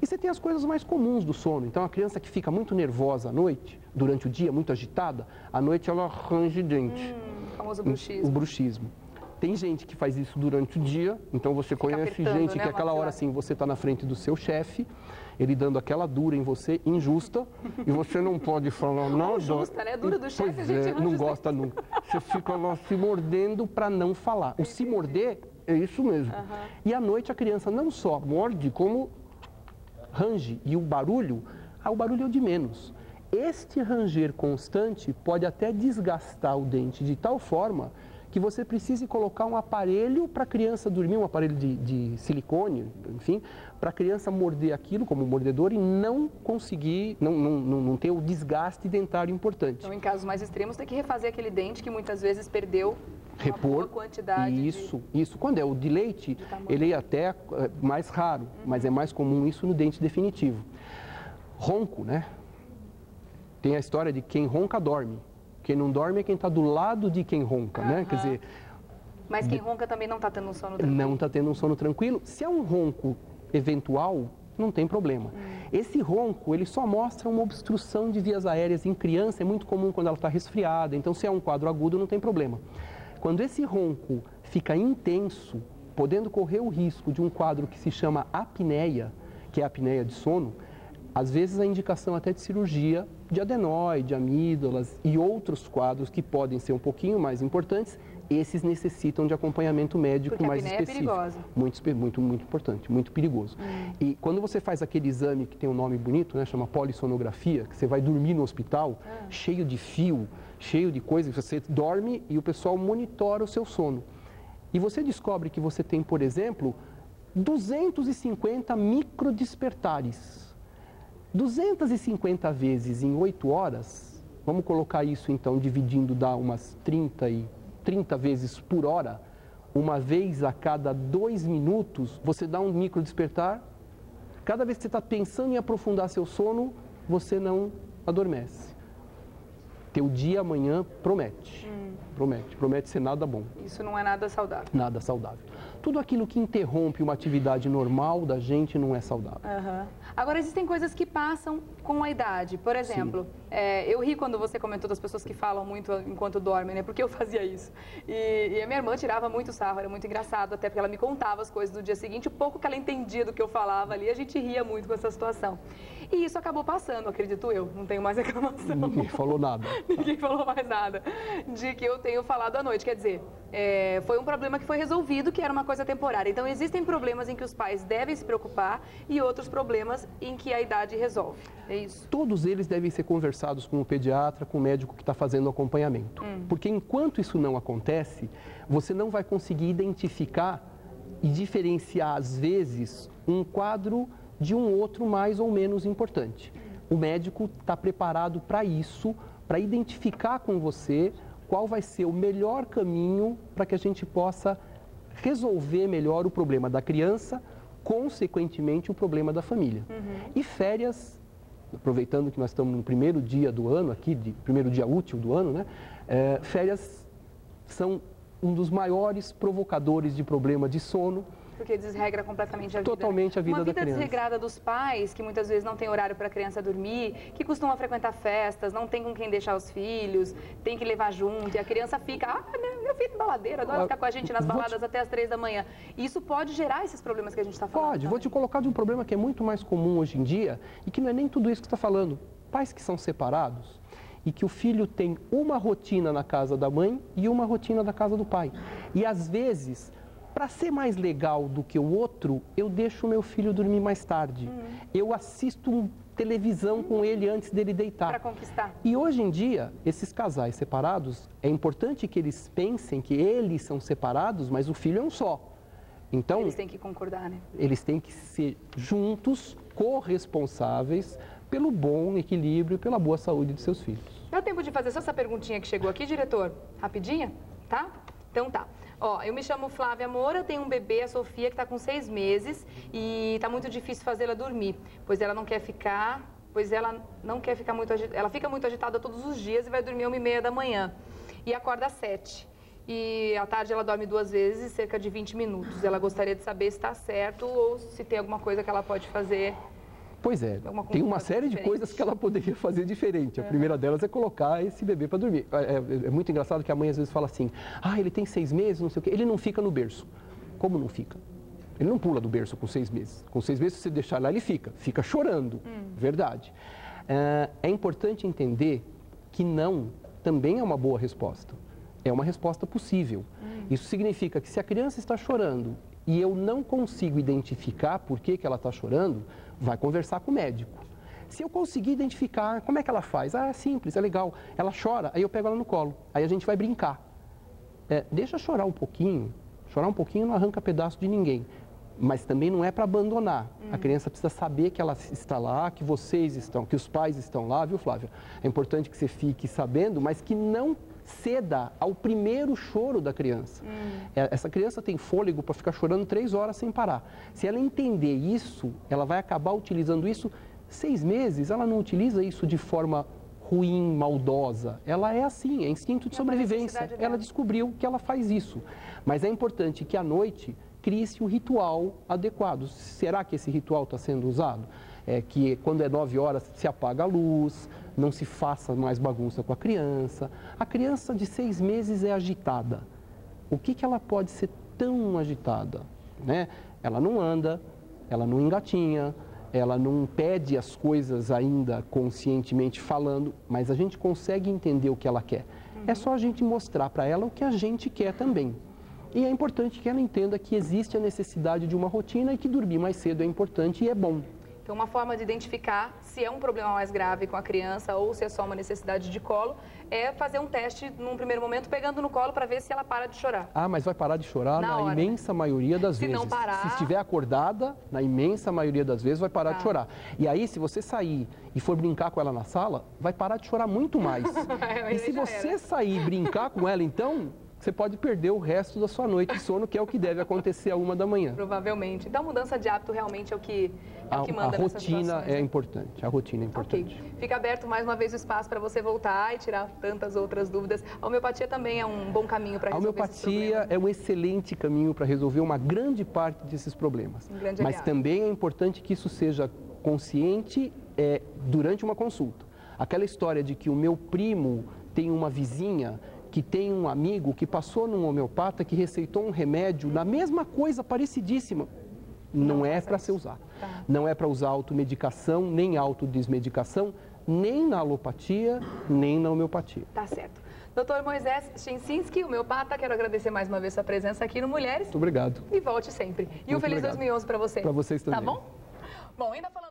E você tem as coisas mais comuns do sono. Então, a criança que fica muito nervosa à noite, durante o dia, muito agitada, à noite ela range dente. O famoso bruxismo. O bruxismo. Tem gente que faz isso durante o dia, então você conhece gente que aquela hora assim, você está na frente do seu chefe, ele dando aquela dura em você, injusta, e você não pode falar nada. Injusta, né? Dura do chefe, a gente não gosta nunca. Você fica lá se mordendo para não falar. O se morder é isso mesmo. E à noite a criança não só morde, como range. E o barulho é o de menos. Este ranger constante pode até desgastar o dente de tal forma que você precise colocar um aparelho para a criança dormir, um aparelho de silicone, enfim, para a criança morder aquilo como mordedor e não conseguir, não ter o desgaste dentário importante. Então, em casos mais extremos, tem que refazer aquele dente que muitas vezes perdeu uma boa quantidade. Isso. Quando é o de leite, ele é até mais raro, mas é mais comum isso no dente definitivo. Ronco, né? Tem a história de quem ronca dorme. Quem não dorme é quem está do lado de quem ronca, né? Quer dizer... Mas quem ronca também não está tendo um sono tranquilo. Não está tendo um sono tranquilo. Se é um ronco eventual, não tem problema. Esse ronco, ele só mostra uma obstrução de vias aéreas em criança, é muito comum quando ela está resfriada. Então, se é um quadro agudo, não tem problema. Quando esse ronco fica intenso, podendo correr o risco de um quadro que se chama apneia, que é a apneia de sono, às vezes a indicação até de cirurgia de adenoide, amígdalas e outros quadros que podem ser um pouquinho mais importantes, esses necessitam de acompanhamento médico mais específico. É perigosa. Muito importante, muito perigoso. E quando você faz aquele exame que tem um nome bonito, né, chama polissonografia, que você vai dormir no hospital, cheio de fio, cheio de coisas, você dorme e o pessoal monitora o seu sono. E você descobre que você tem, por exemplo, 250 microdespertares. 250 vezes em 8 horas, vamos colocar isso então dividindo, dá umas 30 vezes por hora, uma vez a cada 2 minutos, você dá um micro despertar. Cada vez que você está pensando em aprofundar seu sono, você não adormece. Teu dia amanhã promete. Promete ser nada bom. Isso não é nada saudável. Nada saudável. Tudo aquilo que interrompe uma atividade normal da gente não é saudável. Agora, existem coisas que passam com a idade. Por exemplo, eu ri quando você comentou das pessoas que falam muito enquanto dormem, né? Porque eu fazia isso. E a minha irmã tirava muito sarro, era muito engraçado, até porque ela me contava as coisas do dia seguinte, o pouco que ela entendia do que eu falava ali, a gente ria muito com essa situação. E isso acabou passando, acredito eu, não tenho mais reclamação. Ninguém falou nada. Ninguém falou mais nada de que eu tenho falado à noite. Quer dizer, foi um problema que foi resolvido, que era uma coisa temporária. Então, existem problemas em que os pais devem se preocupar e outros problemas em que a idade resolve. É isso? Todos eles devem ser conversados com o pediatra, com o médico que está fazendo o acompanhamento. Porque enquanto isso não acontece, você não vai conseguir identificar e diferenciar, às vezes, um quadro de um outro mais ou menos importante. O médico está preparado para isso, para identificar com você qual vai ser o melhor caminho para que a gente possa resolver melhor o problema da criança, consequentemente o problema da família. E férias, aproveitando que nós estamos no primeiro dia do ano aqui, primeiro dia útil do ano, né? Férias são um dos maiores provocadores de problema de sono. Porque desregra completamente a vida. Totalmente a vida da criança. Uma vida desregrada dos pais, que muitas vezes não tem horário para a criança dormir, que costumam frequentar festas, não tem com quem deixar os filhos, tem que levar junto, e a criança fica, meu filho baladeiro, adora ficar com a gente nas baladas até as 3 da manhã. E isso pode gerar esses problemas que a gente está falando. Pode, vou te colocar de um problema que é muito mais comum hoje em dia, e que não é nem tudo isso que você está falando. Pais que são separados, e que o filho tem uma rotina na casa da mãe e uma rotina da casa do pai. E às vezes, para ser mais legal do que o outro, eu deixo o meu filho dormir mais tarde. Eu assisto televisão com ele antes dele deitar. Para conquistar. E hoje em dia, esses casais separados, é importante que eles pensem que eles são separados, mas o filho é um só. Então, eles têm que concordar, né? Eles têm que ser juntos, corresponsáveis pelo bom equilíbrio e pela boa saúde de seus filhos. Dá tempo de fazer só essa perguntinha que chegou aqui, diretor? Rapidinha? Tá? Então tá. Ó, eu me chamo Flávia Moura, tenho um bebê, a Sofia, que está com 6 meses e está muito difícil fazê-la dormir, pois ela não quer ficar muito agitada, ela fica muito agitada todos os dias e vai dormir 1h30 da manhã e acorda às 7. E à tarde ela dorme 2 vezes, cerca de 20 minutos. Ela gostaria de saber se está certo ou se tem alguma coisa que ela pode fazer Pois é, tem uma série de coisas que ela poderia fazer diferente. A primeira delas é colocar esse bebê para dormir. É muito engraçado que a mãe às vezes fala assim, ele tem 6 meses, não sei o quê, ele não fica no berço. Como não fica? Ele não pula do berço com 6 meses. Com 6 meses, se você deixar lá, ele fica chorando. Verdade. É importante entender que não também é uma boa resposta. É uma resposta possível. Isso significa que se a criança está chorando e eu não consigo identificar por que ela está chorando, vai conversar com o médico. Se eu conseguir identificar, como é que ela faz? É simples, é legal. Ela chora, aí eu pego ela no colo. Aí a gente vai brincar. Deixa chorar um pouquinho. Chorar um pouquinho não arranca pedaço de ninguém. Mas também não é para abandonar. A criança precisa saber que ela está lá, que vocês estão, que os pais estão lá, viu, Flávia? É importante que você fique sabendo, mas que não ceda ao primeiro choro da criança. Essa criança tem fôlego para ficar chorando 3 horas sem parar. Se ela entender isso, ela vai acabar utilizando isso 6 meses, ela não utiliza isso de forma ruim, maldosa. Ela é assim, é instinto de sobrevivência. Ela descobriu que ela faz isso. Mas é importante que à noite crie-se um ritual adequado. Será que esse ritual está sendo usado? Que quando é 9 horas se apaga a luz, não se faça mais bagunça com a criança. A criança de 6 meses é agitada. O que ela pode ser tão agitada? Né? Ela não anda, ela não engatinha, ela não pede as coisas ainda conscientemente falando, mas a gente consegue entender o que ela quer. É só a gente mostrar para ela o que a gente quer também. E é importante que ela entenda que existe a necessidade de uma rotina e que dormir mais cedo é importante e é bom. Então, uma forma de identificar se é um problema mais grave com a criança ou se é só uma necessidade de colo é fazer um teste num primeiro momento, pegando no colo para ver se ela para de chorar. Mas vai parar de chorar na imensa maioria das vezes. Se não parar... Se estiver acordada, na imensa maioria das vezes vai parar de chorar. E aí, se você sair e for brincar com ela na sala, vai parar de chorar muito mais. E se você sair e brincar com ela, então... você pode perder o resto da sua noite de sono, que é o que deve acontecer à 1 da manhã. Provavelmente. Então, a mudança de hábito realmente é o que manda nessas situações. A rotina é importante, a rotina é importante. Ok. Fica aberto mais uma vez o espaço para você voltar e tirar tantas outras dúvidas. A homeopatia também é um bom caminho para resolver esses problemas. A homeopatia é um excelente caminho para resolver uma grande parte desses problemas. Mas também é importante que isso seja consciente durante uma consulta. Aquela história de que o meu primo tem uma vizinha que tem um amigo que passou num homeopata que receitou um remédio na mesma coisa, parecidíssima. Não é para ser usado. Não é para usar automedicação, nem autodesmedicação, nem na alopatia, nem na homeopatia. Tá certo. Dr. Moisés Chincinski, homeopata, quero agradecer mais uma vez sua presença aqui no Mulheres. Muito obrigado. E volte sempre. E um feliz 2011 para você. Para vocês também. Tá bom? Bom, ainda falando...